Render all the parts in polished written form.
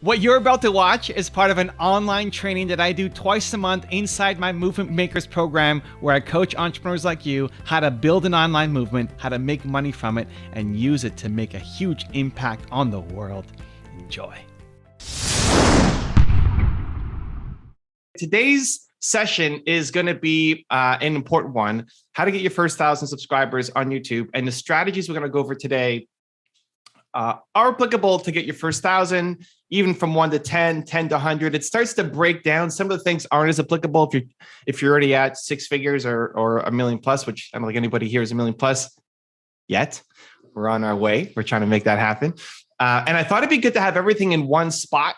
What you're about to watch is part of an online training that I do twice a month inside my Movement Makers program, where I coach entrepreneurs like you how to build an online movement, how to make money from it, and use it to make a huge impact on the world. Enjoy. Today's session is going to be an important one: how to get your first 1,000 subscribers on YouTube. And the strategies we're going to go over today are applicable to get your first 1,000, even from 1 to 10, 10 to 100. It starts to break down. Some of the things aren't as applicable if you're already at 6 figures or a million plus, which I don't think anybody here is a million plus yet. We're on our way. We're trying to make that happen. And I thought it'd be good to have everything in one spot,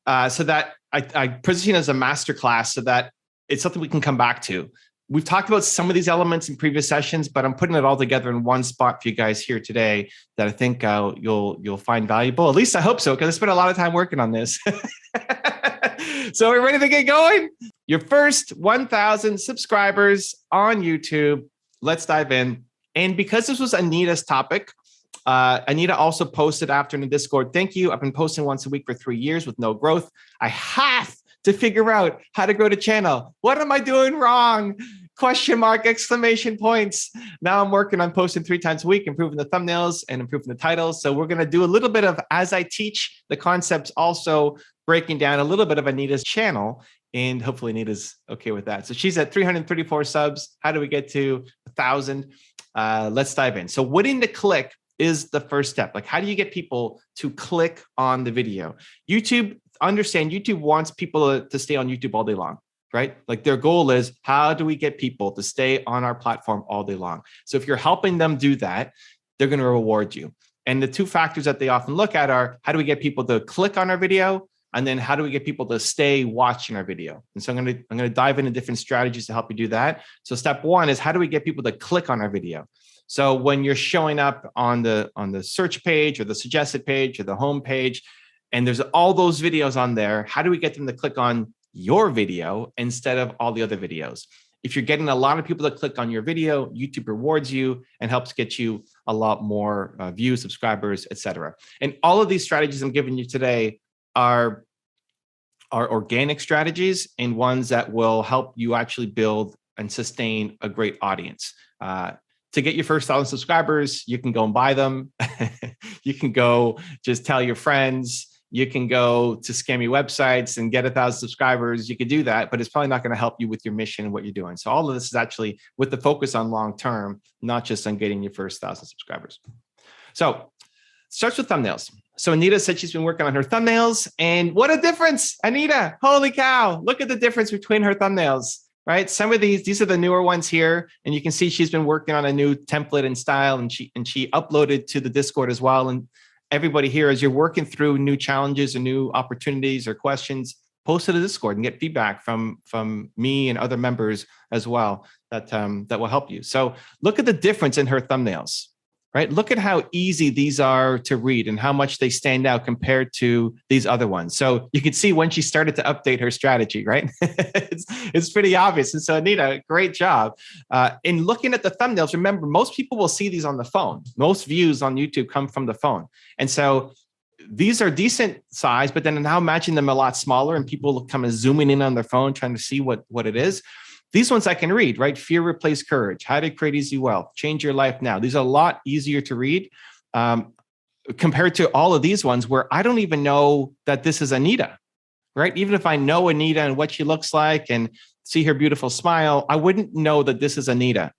so that I position it as a masterclass, so that it's something we can come back to. We've talked about some of these elements in previous sessions, but I'm putting it all together in one spot for you guys here today that I think you'll find valuable. At least I hope so, because I spent a lot of time working on this. So we're ready to get going. Your first 1,000 subscribers on YouTube. Let's dive in. And because this was Anita's topic, Anita also posted after in the Discord, thank you. I've been posting once a week for 3 years with no growth. I have to figure out how to grow the channel. What am I doing wrong? Question mark, exclamation points. Now I'm working on posting 3 times a week, improving the thumbnails and improving the titles. So we're going to do a little bit of, as I teach the concepts, also breaking down a little bit of Anita's channel, and hopefully Anita's okay with that. So she's at 334 subs. How do we get to 1,000? Let's dive in. So waiting to click is the first step. Like, how do you get people to click on the video? Understand YouTube wants people to stay on YouTube all day long, right? Like, their goal is, how do we get people to stay on our platform all day long? So if you're helping them do that, they're going to reward you. And the 2 factors that they often look at are, how do we get people to click on our video? And then how do we get people to stay watching our video? And so I'm going to dive into different strategies to help you do that. So step 1 is, how do we get people to click on our video? So when you're showing up on the search page or the suggested page or the home page, and there's all those videos on there, how do we get them to click on your video instead of all the other videos? If you're getting a lot of people to click on your video, YouTube rewards you and helps get you a lot more views, subscribers, etc. And all of these strategies I'm giving you today are organic strategies, and ones that will help you actually build and sustain a great audience. To get your first 1,000 subscribers, you can go and buy them. You can go just tell your friends. You can go to scammy websites and get 1,000 subscribers. You could do that, but it's probably not going to help you with your mission and what you're doing. So all of this is actually with the focus on long-term, not just on getting your first 1,000 subscribers. So it starts with thumbnails. So Anita said she's been working on her thumbnails, and what a difference, Anita. Holy cow. Look at the difference between her thumbnails, right? Some of these are the newer ones here, and you can see she's been working on a new template and style, and she uploaded to the Discord as well. And everybody here, as you're working through new challenges or new opportunities or questions, post to the Discord and get feedback from me and other members as well that will help you. So look at the difference in her thumbnails, right? Look at how easy these are to read and how much they stand out compared to these other ones. So you can see when she started to update her strategy, right? it's pretty obvious. And so Anita, great job. In looking at the thumbnails, remember, most people will see these on the phone. Most views on YouTube come from the phone. And so these are decent size, but then now imagine them a lot smaller and people come and zooming in on their phone, trying to see what it is. These ones I can read, right? Fear replaced courage. How to create easy wealth. Change your life now. These are a lot easier to read compared to all of these ones where I don't even know that this is Anita, right? Even if I know Anita and what she looks like and see her beautiful smile, I wouldn't know that this is Anita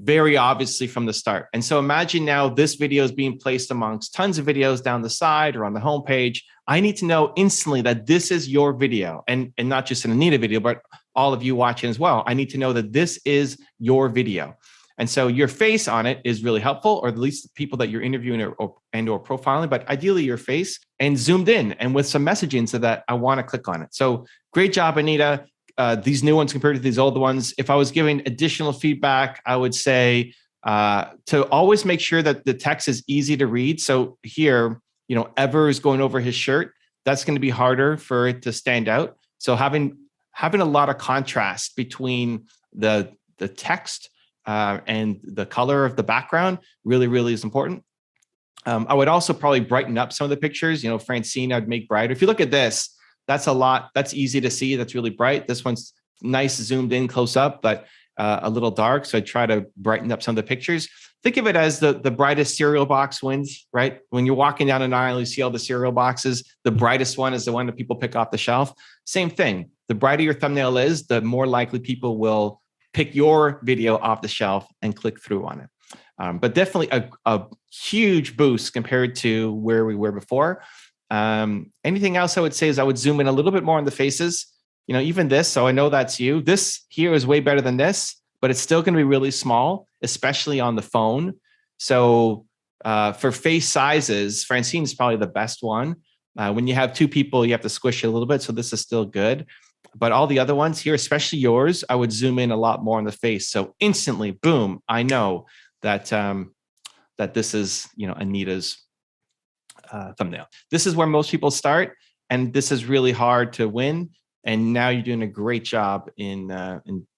very obviously from the start. And so imagine now this video is being placed amongst tons of videos down the side or on the homepage. I need to know instantly that this is your video, and not just an Anita video, but all of you watching as well. I need to know that this is your video. And so your face on it is really helpful, or at least the people that you're interviewing or profiling, but ideally your face and zoomed in and with some messaging so that I want to click on it. So great job, Anita. These new ones compared to these old ones. If I was giving additional feedback, I would say to always make sure that the text is easy to read. So here, Ever is going over his shirt. That's going to be harder for it to stand out. So having a lot of contrast between the text and the color of the background really, really is important. I would also probably brighten up some of the pictures. Francine, I'd make brighter. If you look at this, that's a lot. That's easy to see. That's really bright. This one's nice, zoomed in close up, but a little dark. So I try to brighten up some of the pictures. Think of it as the brightest cereal box wins, right? When you're walking down an aisle, you see all the cereal boxes. The brightest one is the one that people pick off the shelf. Same thing. The brighter your thumbnail is, the more likely people will pick your video off the shelf and click through on it. But definitely a huge boost compared to where we were before. Anything else I would say is I would zoom in a little bit more on the faces. Even this, so I know that's you. This here is way better than this, but it's still going to be really small, especially on the phone. So for face sizes, Francine's probably the best one. When you have two people, you have to squish it a little bit. So this is still good. But all the other ones here, especially yours, I would zoom in a lot more on the face. So instantly, boom, I know that that this is Anita's thumbnail. This is where most people start, and this is really hard to win. And now you're doing a great job in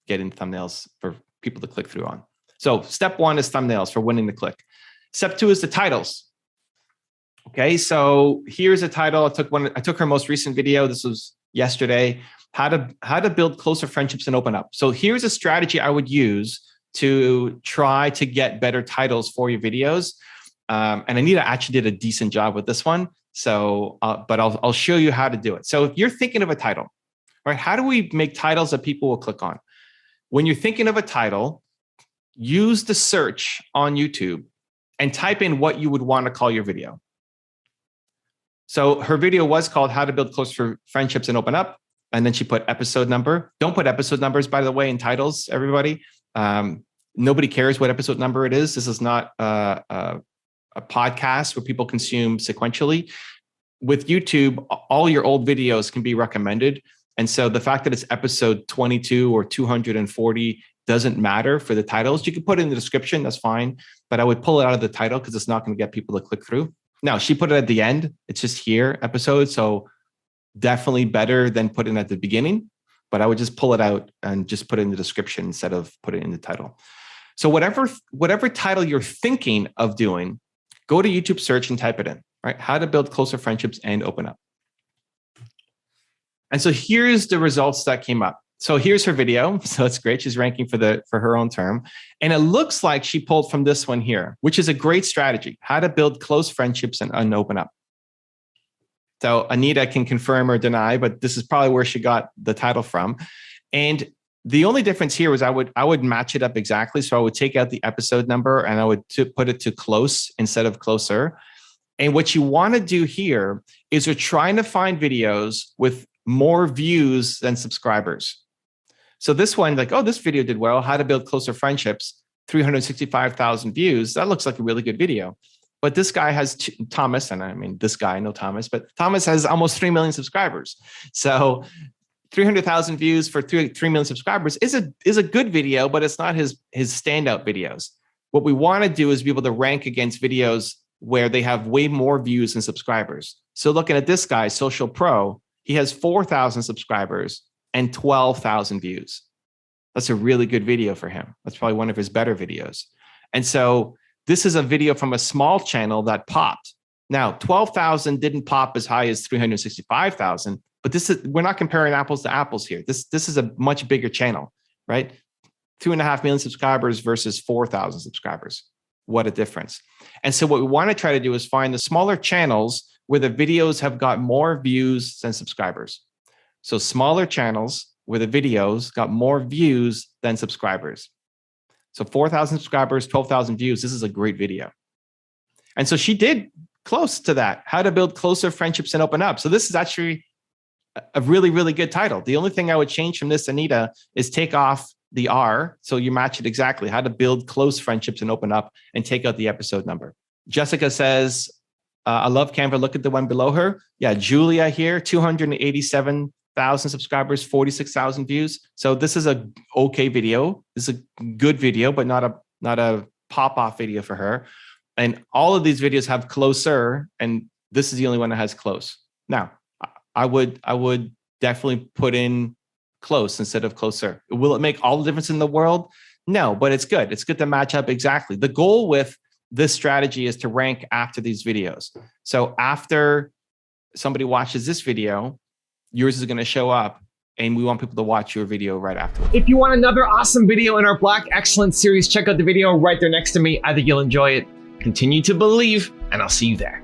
getting thumbnails for people to click through on. So step one is thumbnails for winning the click. Step two is the titles. Okay, so here's a title. I took her most recent video. This was yesterday. How to build closer friendships and open up. So here's a strategy I would use to try to get better titles for your videos. And Anita actually did a decent job with this one. So, but I'll show you how to do it. So if you're thinking of a title, right? How do we make titles that people will click on? When you're thinking of a title, use the search on YouTube and type in what you would want to call your video. So her video was called How to Build Closer Friendships and Open Up. And then she put episode number. Don't put episode numbers, by the way, in titles, everybody. Nobody cares what episode number it is. This is not a podcast where people consume sequentially. With YouTube, all your old videos can be recommended. And so the fact that it's episode 22 or 240 doesn't matter for the titles. You can put it in the description, that's fine. But I would pull it out of the title because it's not going to get people to click through. Now, she put it at the end. It's just here, episode. So definitely better than putting it at the beginning. But I would just pull it out and just put it in the description instead of put it in the title. So whatever title you're thinking of doing, go to YouTube search and type it in, right? How to build closer friendships and open up. And so here's the results that came up. So here's her video. So it's great. She's ranking for her own term. And it looks like she pulled from this one here, which is a great strategy. How to build close friendships and open up. So Anita can confirm or deny, but this is probably where she got the title from. And the only difference here was I would match it up exactly. So I would take out the episode number and I would put it to close instead of closer. And what you want to do here is you're trying to find videos with more views than subscribers. So this one, like, oh, this video did well. How to build closer friendships, 365,000 views. That looks like a really good video. But this guy has Thomas, and I mean, this guy, no Thomas, but Thomas has almost 3 million subscribers. So 300,000 views for 3 million subscribers is a good video, but it's not his standout videos. What we want to do is be able to rank against videos where they have way more views than subscribers. So looking at this guy, Social Pro, he has 4,000 subscribers and 12,000 views. That's a really good video for him. That's probably one of his better videos. And so this is a video from a small channel that popped. Now, 12,000 didn't pop as high as 365,000, but we're not comparing apples to apples here. This is a much bigger channel, right? 2.5 million subscribers versus 4,000 subscribers. What a difference. And so what we want to try to do is find the smaller channels where the videos have got more views than subscribers. So smaller channels where the videos got more views than subscribers. So 4,000 subscribers, 12,000 views. This is a great video. And so she did close to that. How to build closer friendships and open up. So this is actually a really, really good title. The only thing I would change from this, Anita, is take off the R. So you match it exactly. How to build close friendships and open up, and take out the episode number. Jessica says, I love Canva. Look at the one below her. Yeah, Julia here, 287,000 subscribers, 46,000 views. So this is a okay video. This is a good video, but not a pop-off video for her. And all of these videos have closer, and this is the only one that has close. Now, I would definitely put in close instead of closer. Will it make all the difference in the world? No, but it's good. It's good to match up exactly. The goal with this strategy is to rank after these videos. So after somebody watches this video, yours is going to show up, and we want people to watch your video right afterwards. If you want another awesome video in our Black Excellence series, check out the video right there next to me. I think you'll enjoy it. Continue to believe, and I'll see you there.